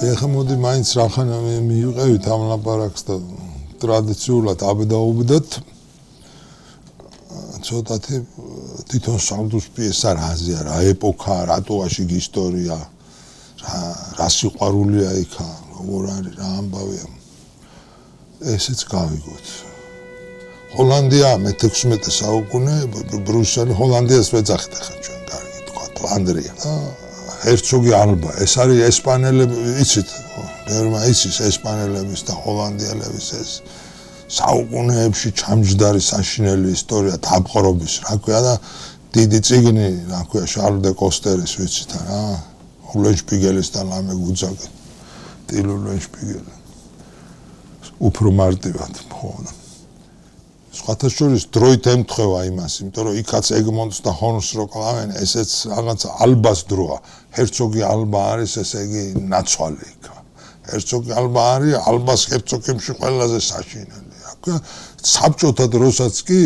ეხლა მოდი მაინც რახანა მივიყევით ამ ლაპარაკს და ტრადიციულად აბდაუბდათ ცოტათი თვითონ სამდუს პიესა რაზეა, რა ეპოქა, რატოაში ისტორია, რა სიყვარულია იქა, როგორ არის, რა ამბავია. ესეც გავიგოთ. ჰოლანდია მე-16 საუკუნე ბრუსელი ჰოლანდიას ვეძახით ახლა ჩვენ კარგი თქვა ფლანდრია. ჰერცოგი ალბა, ეს არის ესპანელები, იცით, ბევრმა იცის ესპანელების და ჰოლანდიელების ეს საუკუნეებში ჩამჯდარი საშინელი ისტორია დაპყრობის, რა ქვია და დიდი წიგნი, რა ქვია, შარლ დე კოსტერის ვიცით რა, ულენშპიგელის და ლამე გუძაკი, ტილ ულენშპიგელი. უფრო მარტივად, ხო. სხვათა შორის დროით ემთხვევა იმას, იმიტომ რომ იქაც ეგმონტს და ჰორნს რო კლავენ, ესეც რაღაცა ალბას დროა. ჰერცოგი ალბა არის, ესე იგი ნაცვალი იქა. ჰერცოგი ალბა არის ალბას ჰერცოგებში ყველაზე საშინელი. საბჭოთა დროსაც კი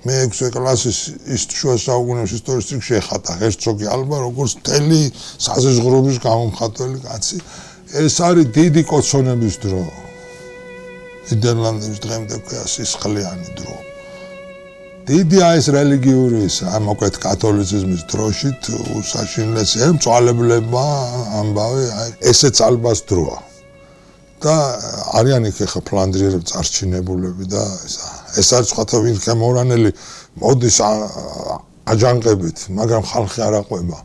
მე-6 კლასის ის შუა საუკუნეების ისტორიის წიგნში ეხატა ჰერცოგი ალბა როგორც მთელი საზღვრების გამომხატველი კაცი. ეს არის დიდი კოცონების დრო. ნიდერლანდების დღემდე ქვია სისხლიანი დრო. დიდია ეს რელიგიური ის ამოკვეთ კათოლიციზმის დროში უსაშინლესი მწვალებლებმა ამბავი ესეც ალბას დროა. და არიან იქ ხა ფლანდრიერები წარჩინებულები და ეს არის სხვათა ვინქა მორანელი მოდის აჯანყებით, მაგრამ ხალხი არ აყვება.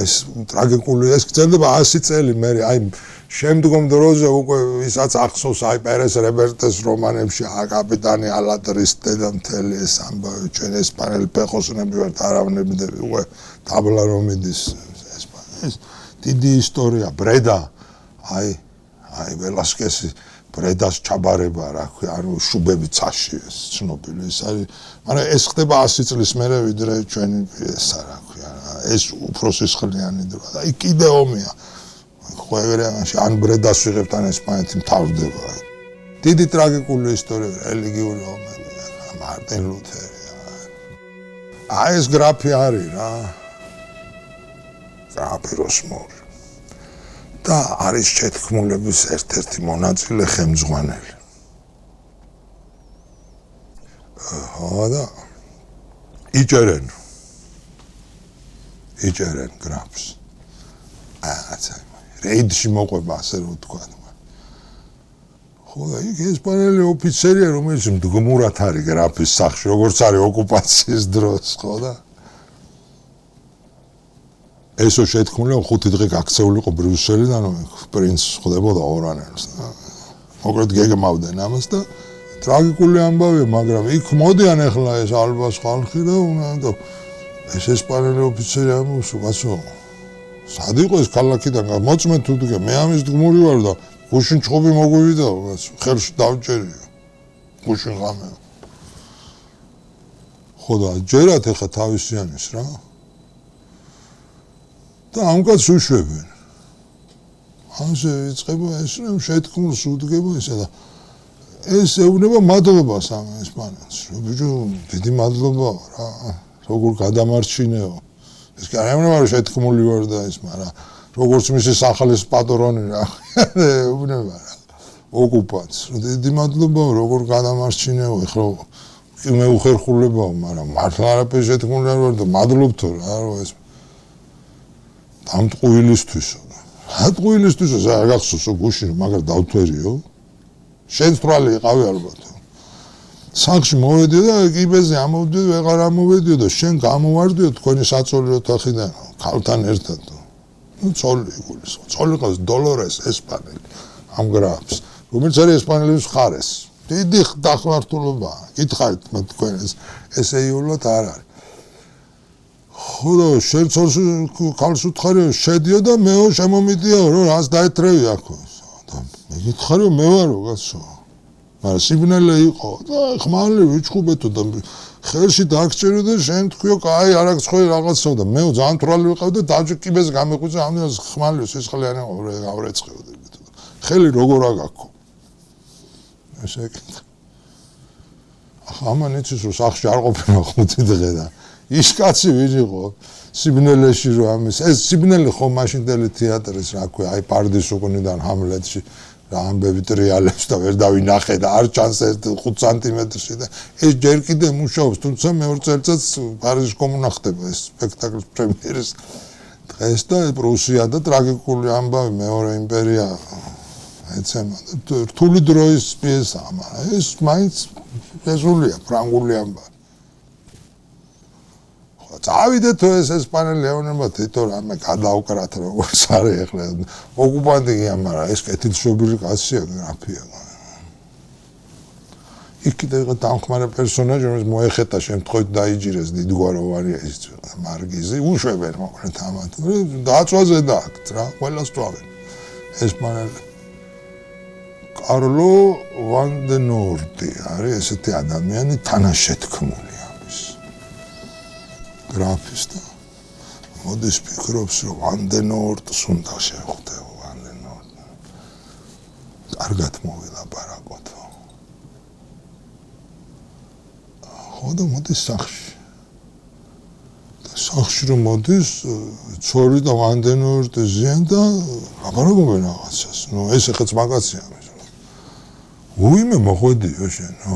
ეს ტრაგიკული ეს გრძელდება 100 წელი მე აი შემდგომ დროზე უკვე ვისაც ახსოვს აი პერეს რებერტეს რომანებში კაპიტანი ალადრის დედა მთელი ეს ამბავი ჩვენ ესპანელი ფეხოსნები ვართ არავნებდები უკვე ტაბლა რომ მიდის ესპანეთის დიდი ისტორია ბრედა აი ველასკესი ბრედას ჩაბარება რა ქვია ანუ შუბები ცაში ეს ცნობილი ეს არის მაგრამ ეს ხდება 100 წლის მერე ვიდრე ჩვენი პიესა რა ქვია ეს უფრო სისხლიანი დროა და იქ კიდე ომია ყველგანში ან ბრედას ვიღებთ ან ესპანეთი მთავრდება დიდი ტრაგიკული ისტორია რელიგიური ომები მარტინ ლუთერი აი ეს გრაფი არის რა გრაფი როსმორი და არის შეთქმულების ერთ-ერთი მონაწილე ხელმძღვანელი. და იჭერენ გრაფს. რეიდში მოყვება ასე რომ თქვა. ხო და იქ ესპანელი ოფიცერია რომელიც მდგმურად არის გრაფის სახლში როგორც არის ოკუპაციის დროს ხო და ესო შეთქმულება 5 დღე გაქცეულიყო ბრიუსელიდან პრინც ხდებოდა ორანელს და მოკლედ გეგმავდნენ ამას და ტრაგიკული ამბავია მაგრამ იქ მოდიან ახლა ეს ალბას ხალხი და ეს ესპანელი ოფიცერი ამბობს კაცო სად იყო ეს ქალაქიდან მოწმე თუ დგე მე ამის გმური ვარ და გუშინ ჭყობი მოგვივიდა ხელში დავჭერიო გუშინ ღამე ხო და ჯერათ ახლა თავისიანის რა და ამკაც უშვებენ. ასე იწყება ეს რომ შეთქმულს უდგება ისა და ეს ეუბნება მადლობას ამ ესპანეთს. ბიჭო, დიდი მადლობა რა. როგორ გადამარჩინეო. ეს კი არ ეუბნება რომ შეთქმული ვარ და ეს, მაგრამ როგორც მისი სახლის პატრონი რა. ეუბნება რა. ოკუპანტს. დიდი მადლობა როგორ გადამარჩინეო. ეხლა კი მე უხერხულებაო, მაგრამ მართლა არაფერი შეთქმული არ ვარ და მადლობთო რა რომ ეს ამ ტყუილისთვისო. რა ტყუილისთვისო, არ გახსოვსო გუშინ, მაგრამ დავთვერიო. შენ თვალი იყავი ალბათ. სახლში მოვედიო და კიბეზე ამოვდიო, ვეღარ ამოვედიო და შენ გამოვარდიო თქვენი საწოლი ოთახიდან, ქალთან ერთად. ნუ წოლი იგულისო. წოლი ყავს დოლორეს ესპანელი ამ გრაფს, რომელიც არის ესპანელების მხარეს. დიდი დახმართულობაა. გითხარით თქვენ ესეიულად არ არის. ხო შენ ცოლს ქალს უთხარიო შედიო და მეო შემომიდიაო რომ რას დაეთრევი აქო და მე გითხარიო მე ვარო კაცო მაგრამ სიბნელე იყო და ხმალი ვიჩხუბეთო და ხელში დაგჭერო და შენ თქვიო კაი არ აქვს ხო რაღაცა და მე ძალიან თვრალი ვიყავ და დაჯკიბეს გამეყუწე ამდენს ხმალი სისხლიანი გავრეცხეოდე ხელი როგორ აგაქო ესე ამან იცის რომ სახში არ ყოფილა 5 დღე და ის კაცი ვინ იყო სიბნელეში რომ ამის ეს სიბნელი ხო მაშინდელი თეატრის რა ქვია აი პარდის უკუნიდან ჰამლეტში რა ამბები ტრიალებს და ვერ დავინახე და არ ჩანს 5 სანტიმეტრში და ეს ჯერ კიდე მუშაობს თუმცა მეორე წელიწადს პარიზში კომუნა ხდება ეს სპექტაკლის პრემიერის დღეს და პრუსია და ტრაგიკული ამბავი მეორე იმპერია ეცემა და რთული დროის პიესაა მაგრამ ეს მაინც ესულია ფრანგული ამბავი წავიდეთ ეს ესპანელი ეუნება თვითონ რამე გადაუკრათ როგორც არის ახლა ოკუპანტია მაგრამ ეს კეთილშობილი კაცია გრაფია იქ კიდე იყო დამხმარე პერსონაჟი რომელიც მოეხეტა შემთხვევით დაიჯირეს დიდგვაროვანია ის მარგიზი უშვებენ მოკლედ ამათ დაწვაზე დააკთ რა ყველას წვავენ ესპანელი კარლო ვან დე ნორტი არის ესეთი ადამიანი თანაშეთქმული გრაფის და მოდის ფიქრობს რომ ვანდენორტს უნდა შევხვდეო ვანდენორტ კარგად მოვილაპარაკოთ ხო და მოდის სახში რომ მოდის ცორი და ვანდენორტი ზიან და ლაპარაკობენ რაღაცას ნუ ეს ახაც მაგაცია უიმე მოხვედიო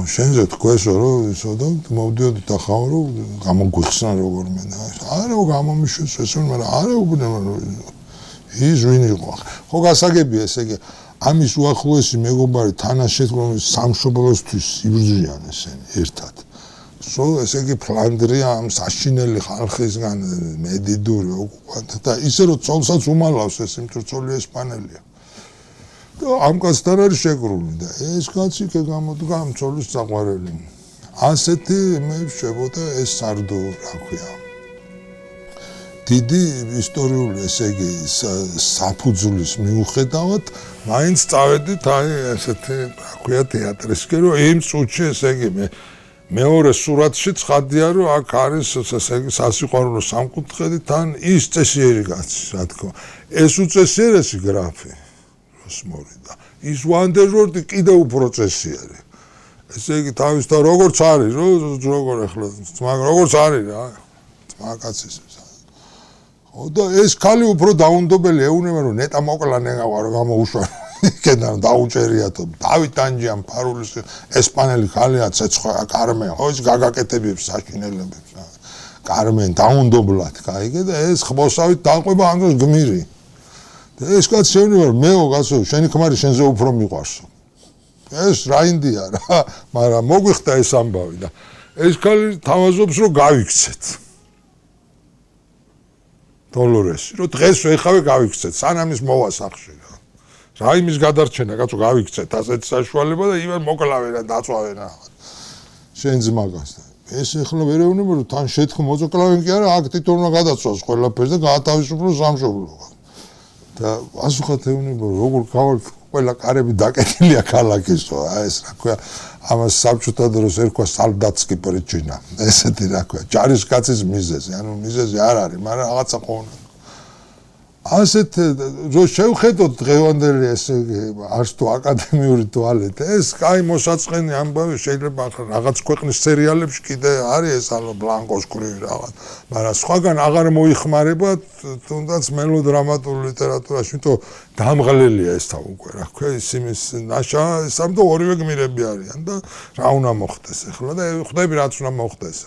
შენზე თქვესო რომ ისო და მოვდიოდი და ხავ რომ გამოგვიხსნა როგორმე და არა გამომიშვეს ესო მაგრამ არა უბნება ის ვინ იყო ხო გასაგებია ესე იგი ამის უახლოესი მეგობარი თანაშეთქმულის სამშობლოსთვის იბრძვიან ესენი ერთად სულ ესე იგი ფლანდრია ამ საშინელი ხალხისგან მედიდური ოკუპანტი და ისე რომ ცოლსაც უმალავს ეს იმტრცოლი ესპანელია ამ კაცთან არის შეკრული და ეს კაცი კი გამოდგა ამ ცოლის საყვარელი. ასეთი მე შევოდა ეს სარდო რა ქვია. დიდი ისტორიული ესე იგი საფუძვლის მიუხედავად მაინც წავედით აი ესეთი რა ქვია თეატრისკენ რომ იმ წუთში ესე იგი მეორე სურათში ცხადია რომ აქ არის ესე იგი სასიყვარულო სამკუთხედი თან ის წესიერი კაცი რა თქმა ეს უწესიერესი გრაფი მორიდა ის ვანდერვორდი კიდე უფრო წესიერი ესე იგი თავისთან როგორც არის როგორ ახლა როგორც არის რა მაგაცის ხო და ეს ხალი უფრო დაუნდობელი ეუნება რომ ნეტა მოკლანე გავარო გამოუშვა იქიდან დაუჭერიათო დავით ანჯიან ფარულის ესპანელი ხალია ცეცხლია კარმენ ხო ის გაგაკეთებებს საშინელებებს კარმენ დაუნდობლად გაიგე და ეს ხმოსავით დაყვება ანგოს გმირი ეს კაცი შეუნება მეო კაცო შენი ქმარი შენზე უფრო მიყვარსო ეს რაინდია რა მაგრამ მოგვიხდა ეს ამბავი და ეს ხალი თავაზობს რომ გავიქცეთ დოლორესი რომ დღეს ვეხავე გავიქცეთ სანამ ის მოვა სახში რა იმის გადარჩენა კაცო გავიქცეთ ასეთ საშუალება და იმან მოკლავენ და დაწვავენ რაღაც შენ ძმაგას ეს ახლა ვერ ეუბნება რომ თან შეთქმ მოწოკლავენ კი არა აქ თვითონმა გადაწვას ყველაფერს და გაათავისუფლოს სამშობლოა და ასუხათ ეუბნება როგორ გავალ ყველა კარები დაკეტილია ქალაქისო ეს რა ქვია ამას საბჭოთა დროს ერქვა სალდატსკი პრიჩინა ესეთი რა ქვია ჯარისკაცის მიზეზი ანუ მიზეზი არ არის მაგრამ რაღაცა ყონა ასეთ რო შევხედოთ დღევანდელი ესე არც თუ აკადემიური ტუალეტი ეს კაი მოსაწყენი ამბავი შეიძლება რაღაც ქვეყნის სერიალებში კიდე არის ეს ალო ბლანკოს კრივი რაღაც მაგრამ სხვაგან აღარ მოიხმარება თუნდაც მელოდრამატულ ლიტერატურაში თო დამღლელია ეს თან უკვე რა ქვია ისიმის ნაშა სამ და ორივე გმირები არიან და რა უნდა მოხდეს ახლა და ხვდები რაც უნდა მოხდეს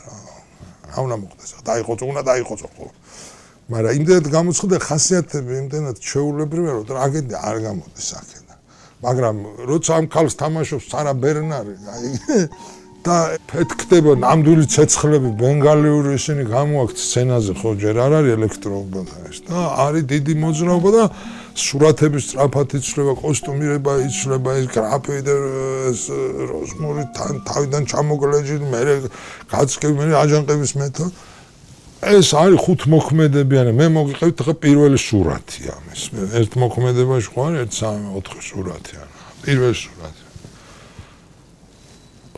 რა უნდა მოხდეს დაიხოცო უნდა დაიხოცო ხო მაგრამ იმდენად გამოცხადდა ხასიათები იმდენად ჩვეულებრივია რომ ტრაგედია არ გამოდის აქედან მაგრამ როცა ამ ქალს თამაშობს სარა ბერნარი და ფეთქდება ნამდვილი ცეცხლები ბენგალიური ისინი გამოაქვთ სცენაზე ხო ჯერ არ არის ელექტროობა და არის დიდი მოძრაობა და სურათების სწრაფად იცვლება კოსტუმირება იცვლება ეს გრაფი და როზმური თავიდან ჩამოგლეჯილი მე გაცკები მე აჯანყების მეთოდი ეს არის ხუთ მოქმედებიანი მე მოგიყევით ხა პირველი სურათი ამის ერთ მოქმედებაში ხო არის 1-3-4 სურათი არა პირველი სურათი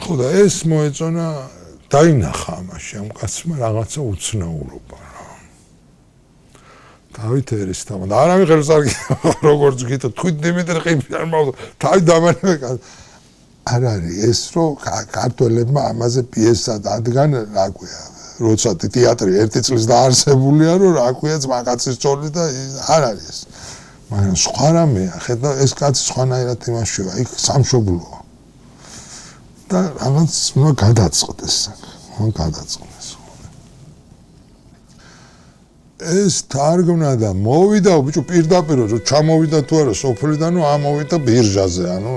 ხო და ეს მოეწონა დაინახა ამაში ამ კაცმა რაღაცა უცნაურობა რა დავით ერისთავად არავინ ხელს არ როგორც გითხრათ თქვით დიმიტრი ყიფიანი მაგრამ თავი დამანებე არ არის ეს რომ ქართველებმა ამაზე პიესა დადგან რა ქვია როცა თეატრი 1 წლის დაარსებულია, რომ რა ქვია ძმაკაცის ძოლი და არ არის ეს. მაგრამ სხვა რამეა, ხედა ეს კაცი სხვანაირად იმაშია, იქ სამშობლოა. და რაღაც უნდა გადაწყდეს. ეს თარგმნა და მოვიდა, ბიჭო, პირდაპირ რომ ჩამოვიდა თუ არა სოფლიდან, ამოვიდა ბირჟაზე, ანუ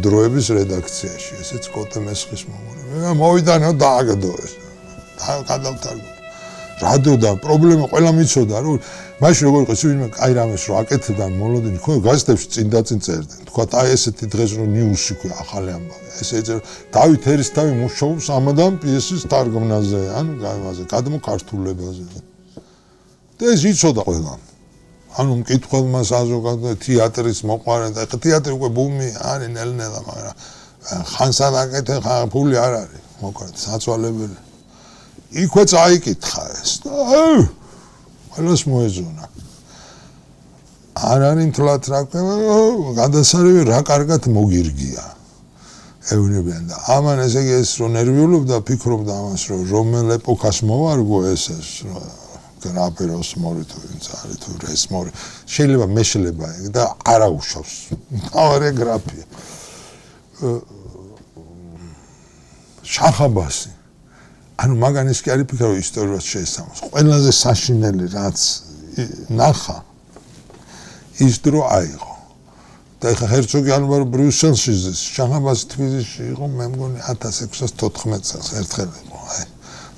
დროების რედაქციაში, ესეც კოტე მესხის მომული. მე მოვიდანო დააგდო ეს. გადავთარგმნა. რადოდა პრობლემა ყველა მიცოდა, რომ მაშინ როგორ იყო ვინმე კაი რამეს რომ აკეთებდა მოლოდინი, ხო, გაზეთებში წინ წერდნენ. თქვა, აი ესეთი დღეს რომ ნიუსი ქვია, ახალი ამბავი. ესე ეძებდა, დავით ერისთავი მუშაობს ამადამ პიესის თარგმნაზე, ანუ გამაზე, გადმოქართულებაზე. და ეს იცოდა ყველა. ანუ მკითხველმა საზოგადოება თეატრის მოყვარენ და თეატრი უკვე ბუმი არის ნელ-ნელა, მაგრამ ხანსად აკეთე, ფული არ არის, მოკლედ საცვალებელი. იქვე წაიკითხა ეს და ყველას მოეძონა. არ არის თლათ რა ქვია, გადასარევი რა კარგად მოგირგია. ეუბნებიან და ამან ესე იგი ეს რომ ნერვიულობდა, ფიქრობდა ამას რომ რომელ ეპოქას მოვარგო ეს გრაფეროს მორი თუ ვინც არის თუ ეს მორი შეიძლება მეშლება და არა უშავს. თავარი გრაფია. შახაბასი ანუ მაგანის კი არის ფიქრო ისტორიას შეესაბამოს. ყველაზე საშინელი რაც ნახა ის დრო აიღო. და ეხა ჰერცოგი ალბათ ბრიუსელში შახაბასი თბილისში იყო მე მგონი 1614 წელს ერთხელ იყო. აი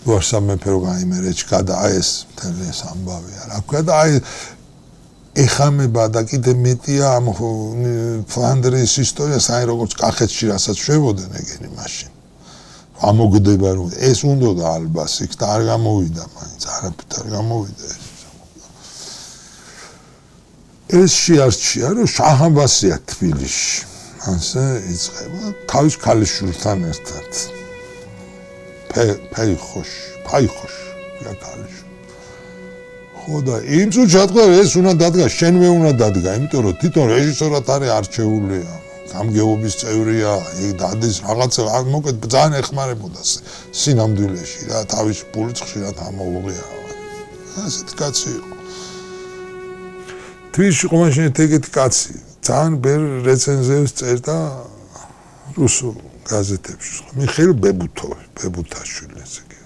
ვარსა მეფე რო გაიმერეჩკა და აი ეს მთელი ეს ამბავია. რა ქვია და აი ეხამება და კიდე მეტია ამ ფლანდრის ისტორიას აი როგორც კახეთში რასაც შვებოდნენ ეგენი მაშინ. ამოგდება რომ ეს უნდა და ალბათ იქ და არ გამოვიდა მაინც არაფერ არ გამოვიდა ეს შეარჩია რომ შაჰ-აბასია თბილისში ასე იწყება თავის ქალიშვილთან ერთად ფაიხოშ რა ქალიშვილი ხო და იმ წუთში თქვა ეს უნდა დადგა შენვე უნდა დადგა იმიტომ რომ თვითონ რეჟისორად არის არჩეულია გამგეობის წევრია, იქ დადის რაღაცა, მოკლედ ძალიან ეხმარებოდა სინამდვილეში და თავის პულით ხშირად ამოუღია. ასეთი კაცი იყო. თბილისში იყო მაშინ ეგეთი კაცი, ძალიან ბევრ რეცენზიებს წერდა რუსულ გაზეთებში. მიხეილ ბებუთაშვილი ესე იგი.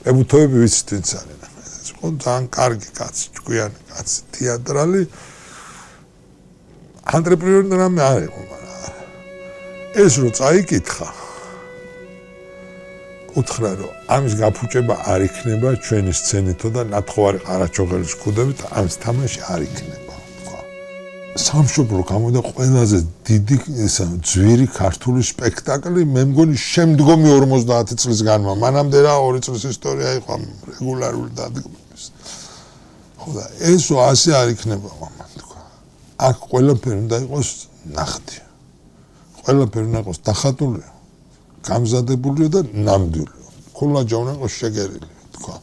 ბებუთოები ვიცით ვინც არის. ეს იყო ძალიან კარგი კაცი, ჭკვიანი კაცი, თეატრალი. ანტრეპრენერი რამე არ იყო. ეს რო წაიკითხა უთხრა რომ ამის გაფუჭება არ იქნება ჩვენი სცენითო და ნათხოვარი ყარაჩოღელის ქუდებით ამის თამაში არ იქნება თქვა სამშობლო გამოდა ყველაზე დიდი ესა ძვირი ქართული სპექტაკლი მე მგონი შემდგომი 50 წლის განმა მანამდე რა 2 წლის ისტორია იყო რეგულარული დადგმების ხო და ესო ასე არ იქნება მამა თქვა აქ ყველაფერი უნდა იყოს ნახტი ყველაფერი უნდა იყოს დახატული, გამზადებული და ნამდვილი. ქულაჯა უნდა იყოს შეგერილი, თქვა.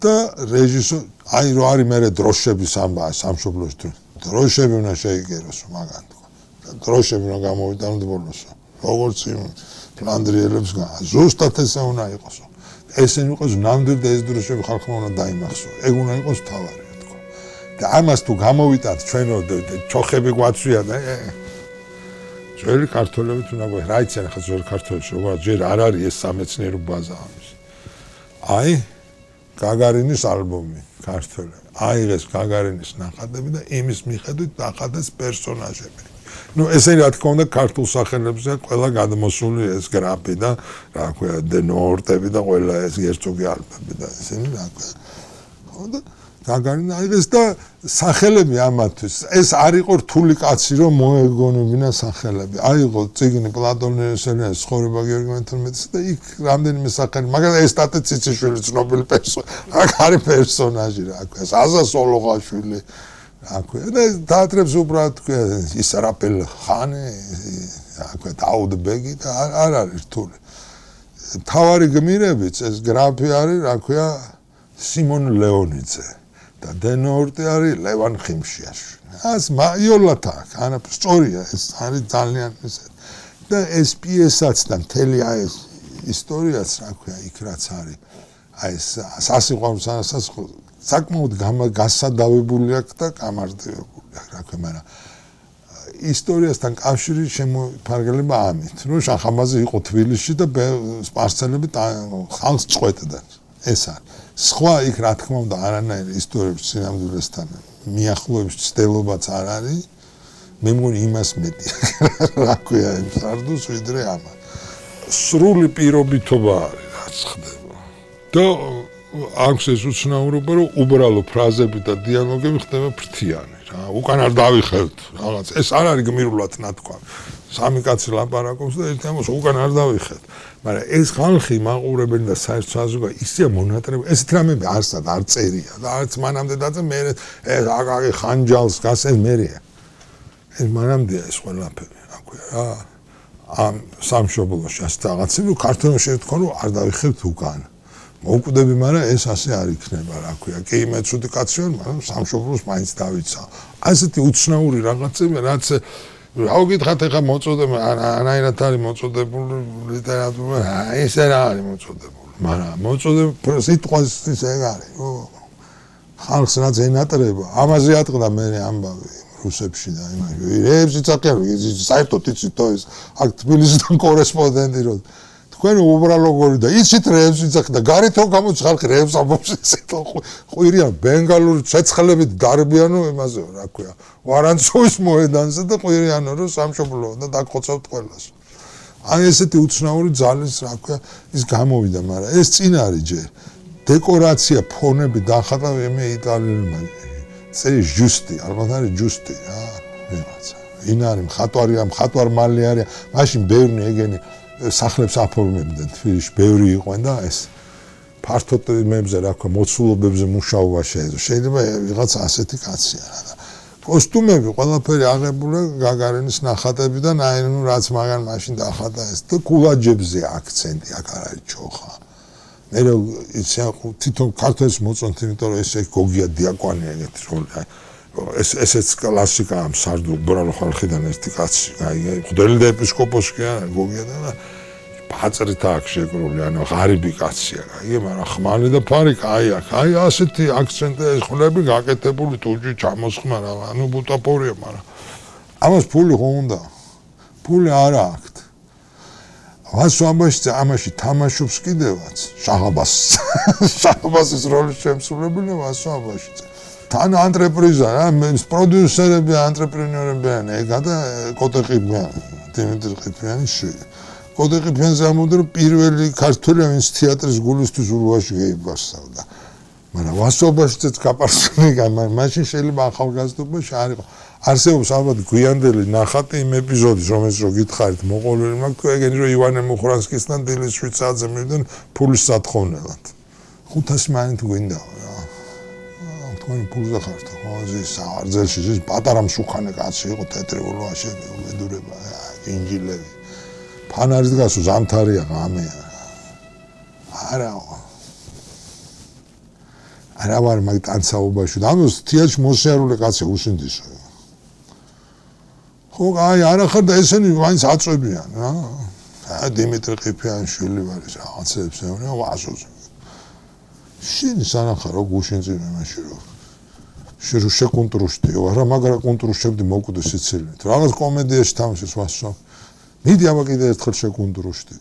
და რეჟისორი, აი რო არის მერე დროშების ამბავი სამშობლოში თუ დროშები უნდა შეიგეროს მაგან თქვა. და დროშები უნდა გამოვიტანოთ ბოლოს. როგორც იმ ფლანდრიელებს ზუსტად ესე უნდა იყოს. ესენი იყოს ნამდვილი და ეს დროშები ხალხმა უნდა დაიმახსოვროს. ეგ უნდა იყოს თავარი, თქვა. და ამას თუ გამოვიტანთ ჩვენო ჩოხები გვაცვია და ძველი ქართველები თუ ნაგვი რა იციან ხა ძველი ქართველებში როგორ ჯერ არ არის ეს სამეცნიერო ბაზა ამის აი გაგარინის ალბომი ქართველები აიღეს გაგარინის ნახატები და იმის მიხედვით ნახატეს პერსონაჟები ნუ ესენი რა თქმა უნდა ქართულ სახელებზე ყველა გადმოსული ეს გრაფი და რა ქვია დენორტები და ყველა ეს გერცოგი ალბები და ესენი რა ქვია ხო და გაგარინა აიღეს და სახელები ამათვის ეს არ იყო რთული კაცი რომ მოეგონებინა სახელები აიღო წიგნი პლატონის ცხოვრება გიორგი მეთორმეტის და იქ რამდენიმე სახელი მაგრამ ეს სტატე ციციშვილი ცნობილი პერსონაჟი პერსონაჟი რა ქვია ზაზა სოლოღაშვილი რა ქვია და თეატრებს უბრალოდ ქვია ისარაპელ ხანი რა ქვია დაუდბეგი და არ არის რთული თავარი გმირებიც ეს გრაფი არის რა ქვია სიმონ ლეონიძე და დენორტი არის ლევან ხიმშიაშვილი. ას მაიოლათა, არაფერ სწორია, ეს არის ძალიან ესე. და ეს პიესაც და მთელი ეს ისტორიაც, რა ქვია, იქ რაც არის. აი ეს სასიყვარულო საკმაოდ გასადავებული აქვს და გამარტივებული აქვს, რა ქვია, მაგრამ ისტორიასთან კავშირი შემოფარგლება ამით, რომ შახამაზი იყო თბილისში და სპარსელები ხალხს წყვეტდნენ. ეს არის. სხვა იქ რა თქმა უნდა არანაირი ისტორიების სინამდვილესთან მიახლოების ცდილობაც არ არის. მე მგონი იმას მეტი. რა ქვია იმ სარდუს ვიდრე ამას. სრული პირობითობა არის, რაც ხდება. და აქვს ეს უცნაურობა, რომ უბრალო ფრაზები და დიალოგები ხდება ფრთიანი. უკან არ დავიხევთ რაღაც ეს არ არის გმირულად ნათქვა სამი კაცი ლაპარაკობს და ერთი ამბობს უკან არ დავიხევთ მაგრამ ეს ხალხი მაყურებელი და საერთო საზოგადო ისე მონატრები ესეთ რამები არსად არ წერია და არც მანამდე დაძე მე ეს აგარი ხანჯალს გასენ მერია ეს მანამდეა ეს ყველაფერი რა ქვია რა ამ სამშობლოში ასე რაღაცები ქართულში თქვა რომ არ დავიხევთ უკან მოუკვდები, მაგრამ ეს ასე არ იქნება, რა ქვია. კი, მე ცუდი კაცი ვარ, მაგრამ სამშობლოს მაინც დავიცა. ასეთი უცნაური რაღაცები, რაც აუგითხათ ახლა მოწოდებული, არაერთ არის მოწოდებული ლიტერატურა, ესე რა არის მოწოდებული, მაგრამ მოწოდებული სიტყვის ეგ არის. ხალხს რაც ენატრება, ამაზე ატყდა მე ამბავი რუსებში და იმაში. რეებს იცაყიან, საერთოდ იცით ეს აქ თბილისიდან კორესპონდენტი რო თქვენ უბრალო გორი და იცით რეებს იცახ და გარეთო გამოც ხალხი რეებს ამბობს ესეთ ყვირიან ბენგალური ცეცხლებით დარბიანო იმაზე რა ქვია ვარანცოვის მოედანზე და ყვირიანო რომ სამშობლო და დაგხოცავთ ყველას აი ესეთი უცნაური ძალის რა ქვია ის გამოვიდა მაგრამ ეს წინ არის ჯერ დეკორაცია ფონები დახატა მე იტალიელმა წერი ჟუსტი ალბათ არის ჟუსტი რა ვიღაცა ვინ არის მხატვარია მხატვარ მალი არის მაშინ ბევრი ეგენი სახლებს აფორმებდნენ თბილისში ბევრი იყვნენ და ეს ფართოდ იმებზე რა ქვია მოცულობებზე მუშაობა შეიძლება ვიღაც ასეთი კაცია რა და კოსტუმები ყველაფერი აღებულია გაგარინის ნახატებიდან აი ნუ რაც მაგან მაშინ დახატა ეს და კულაჯებზე აქცენტი აქ არ არის ჩოხა მე იცი თვითონ ქართულს მოწონთ იმიტომ რომ ესე გოგია დიაკვანი ეგეთი როლი ესეც კლასიკა ამ სარდულ უბრალო ხალხიდან ერთი კაცი აი მღვდელი და ეპისკოპოსი კი არა გოგია და ბაწრით აქვს შეკრული ანუ ღარიბი კაცია აი მაგრამ ხმალი და ფარი აი აქ აი ასეთი აქცენტი ეს ხლები გაკეთებული თუჯი ჩამოსხმა რა ანუ ბუტაპორია მაგრამ ამას ფული ხო უნდა ფული არა აქვს ვასვამბაში ამაში თამაშობს კიდევაც შაღაბასის როლის შემსრულებელი ვასვამბაში თან ანტრეპრიზა რა პროდიუსერები ანტრეპრენიორები ან ეგა და კოტეყიფიანი დიმიტრი ყიფიანის შვილი კოტეყიფიანზე ამბობდა რომ პირველი ქართველი ვინც თეატრის გულისთვის ურვაში გაიბარსავდა მაგრამ ვასვაბაშიც გაპარსონიკა მაშინ შეიძლება ახალგაზრდობაში არ იყო არსებობს ალბათ გვიანდელი ნახატი იმ ეპიზოდის რომელიც რო გითხარით მოყოლული მაქვს ეგენი რომ ივანე მუხრანსკისთან დილის 7 საათზე მივიდნენ ფულის სათხოვნელად 500 მანით გვინდა რა თქვენ ფულზე ხართ ხო ეს არძელში ეს პატარა მსუხანე კაცი იყო თეთრეულვაში მედურება ინჯილები ფანარის გასო ზამთარია ღამეა არა ვარ მაგ ტანცაობაში და ამას თეატრში მოსიარული კაცი უშინდისო ხო აი არა ხარ და ესენი მაინც აწვევიან რა დიმიტრი ყიფიანშვილი ვარ ეს რაღაცებს ეუბნება ვასოზე შენ სანახა რო გუშინძინე მაშინ რო შეკუნტრუშტიო არა მაგრა კუნტრუშებდი მოკვდი სიცილით რაღაც კომედიაში თამაშობს ვასო მიდი ამა კიდე ერთხელ შეკუნტრუშტი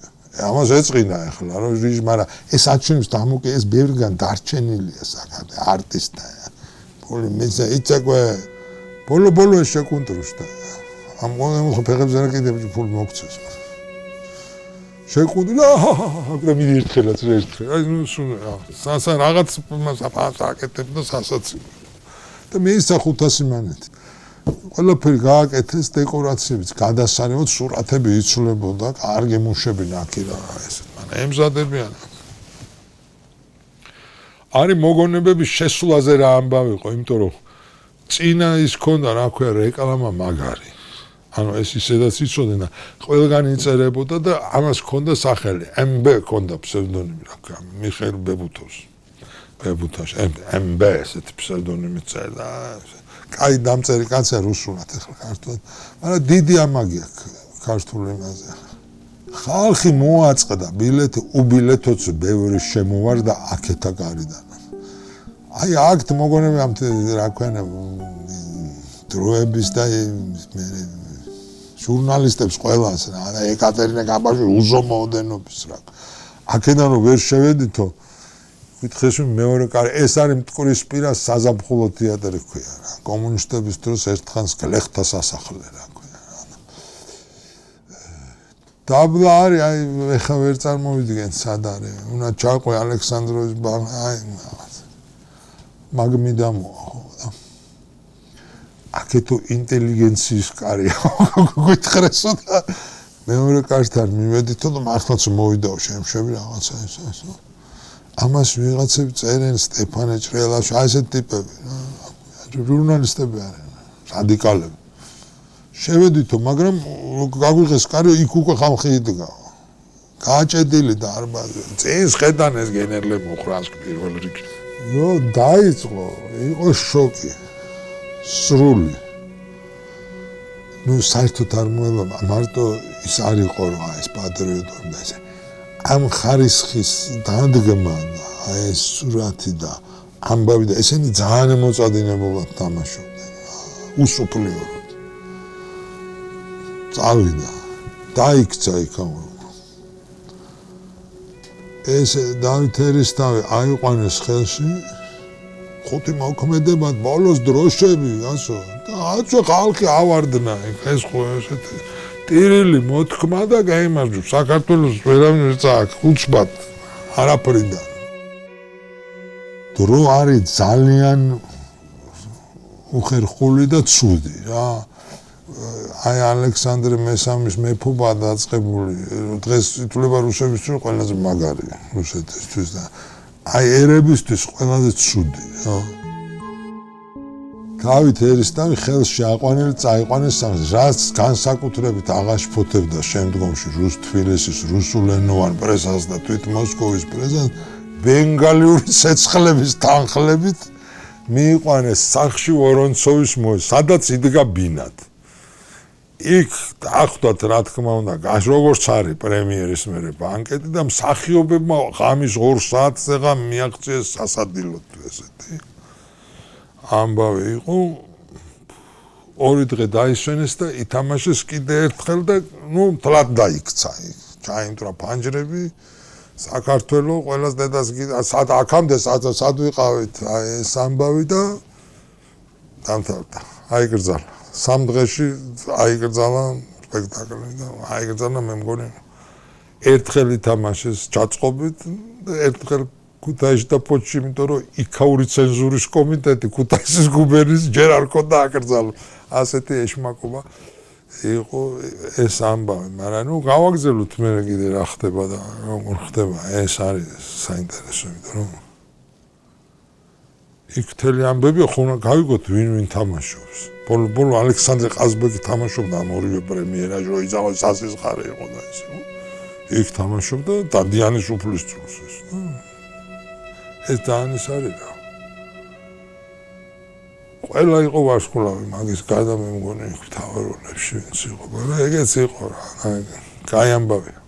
ამას ეწყინა ახლა რომ ჟიჟ მაგრამ ეს აჩვენებს დამოკე ეს ბევრგან დარჩენილია საკადე არტისტა პოლი მეცა იცაკვე ბოლო ეს შეკუნტრუშტა ამ ყოველ ფეხებზე რა კიდე ფული მოგცეს შეკუნტრა აკრა მიდი ერთხელაც ერთხელ აი ნუ სასა რაღაც საკეთებ და სასაცილო და მე ისა 500 მანეთი ყველაფერი გააკეთეს დეკორაციებიც გადასარევად სურათები იცვლებოდა კარგი მუშები ნაკი რა ესეთ მაგრამ ემზადებიან არის მოგონებების შესულაზე რა ამბავი იყო იმიტომ რომ წინა ის ქონდა რა ქვია რეკლამა მაგარი ანუ ეს ისედაც იცოდნენ და ყველგან იწერებოდა და ამას ქონდა სახელი MB ქონდა ფსევდონიმი რა ქვია მიხეილ ბებუთაშ MB ესეთი ფსევდონიმი წერდა კაი დამწერი კაცია რუსულად ახლა ქართულად მაგრამ დიდი ამაგი აქვს ქართულ ენაზე ხალხი მოაწყდა ბილეთი უბილეთოც ბევრი შემოვარდა აქეთა გარიდან. აი აქ მოგონები ამ რა ქვია დროების და ჟურნალისტებს ყველას რა ეკატერინე გაბაშვილი უზომოდენობის რა. აქედან რომ ვერ შევედითო ვითხეს მეორე კარი ეს არის მტკვრის პირას საზაფხულო თეატრი ქვია რა. კომუნისტების დროს ერთხანს გლეხთა სასახლე რა ქვია რა. დაბლა არის აი ეხა ვერ წარმოვიდგენ სად არის. უნდა ჩაყვე ალექსანდროვის აი მაგმიდა მოახო. აქეთო ინტელიგენციის კარია გითხრესო და მეორე კართან მივედითო და მართლაც მოვიდაო შემშები რაღაცა ეს. ამას ვიღაცები წერენ სტეფანე ჭრელაშვილი აი ესეთ ტიპები რა ჟურნალისტები არიან რადიკალები შევედითო მაგრამ გაგვიღეს კარი იქ უკვე ხალხი იდგა გააჭედილი და არბაზი წინს ხედან ეს გენერლები უხრას პირველ რიგში რო დაიწყო იყო შოკი სრული ნუ საერთოდ არ მოელოდა მარტო ის არ იყო რა ეს პატრიოტული და ესე ამ ხარისხის დადგმა და ეს სურათი და ამბავი და ესენი ძალიან მოწადინებულად თამაშობდნენ უსופლიოდ წავიდა დაიქცა იქამ ეს დავით ერისთავი აიყვანეს ხელში ხუთი მოქმედებად ბოლოს დროშები ასო და აცო ხალხი ავარდნა ეს ხო ესეთი ტირილი მოთქმა და გაიმარჯვა საქართველოს ვერავინ წააქ უცბად არაფრიდან დრო არის ძალიან უხერხული და ცუდი რა აი ალექსანდრე მესამის მეფობა დაწყებული დღეს ითვლება რუსებისთვის ყველაზე მაგარი რუსეთისთვის და აი ერებისთვის ყველაზე ცუდი რა დავით ერისთავი ხელში აყვანილი წაიყვანეს სახეს რაც განსაკუთრებით აღაშფოთებდა შემდგომში რუს-თბილისის რუსულენოვან პრესას და თვით მოსკოვის პრესას ბენგალიური ცეცხლების თანხლებით მიიყვანეს სახლში ვორონცოვის სადაც იდგა ბინად იქ დახვდათ რა თქმა უნდა როგორც არის პრემიერის მერე ბანკეტი და მსახიობებმა ღამის 2 საათზე მიაღწიეს სასადილოდ ესეთი ამბავი იყო 2 დღე დაისვენეს და ითამაშეს კიდე ერთხელ და ნუ თლად დაიქცა ჩაიმტრა ფანჯრები საქართველოს ყველას დედას სად აქამდე სად ვიყავით ეს ამბავი და დამთავრდა აიგრძალა 3 დღეში აიგრძალა სპექტაკლი და აიგრძალა მე მგონი ერთხელ ითამაშეს ჩაწყობით და ერთხელ ქუთაისში და ფოთში, იმიტომ რომ იქაური ცენზურის კომიტეტი ქუთაისის გუბერნიის ჯერ არ ქონდა აკრძალო. ასეთი ეშმაკობა იყო ეს ამბავი, მაგრამ ნუ გავაგზავნოთ მე კიდე რა ხდება და როგორ ხდება. ეს არის საინტერესო, იმიტომ რომ იქ მთელი ამბები ხო უნდა გავიგოთ ვინ თამაშობს. ბოლო ალექსანდრე ყაზბეგი თამაშობდა ამ ორივე პრემიერაში, რომ იზავი სასიზღარე იყო და ესე. იქ თამაშობდა დადიანის უფლისწულს ეს. ეს დაანის არის რა. ყველა იყო ვარსკვლავი მაგის გარდა მე მგონი მთავარ როლებში ვინც იყო, მაგრამ ეგეც იყო რა. კაი ამბავია.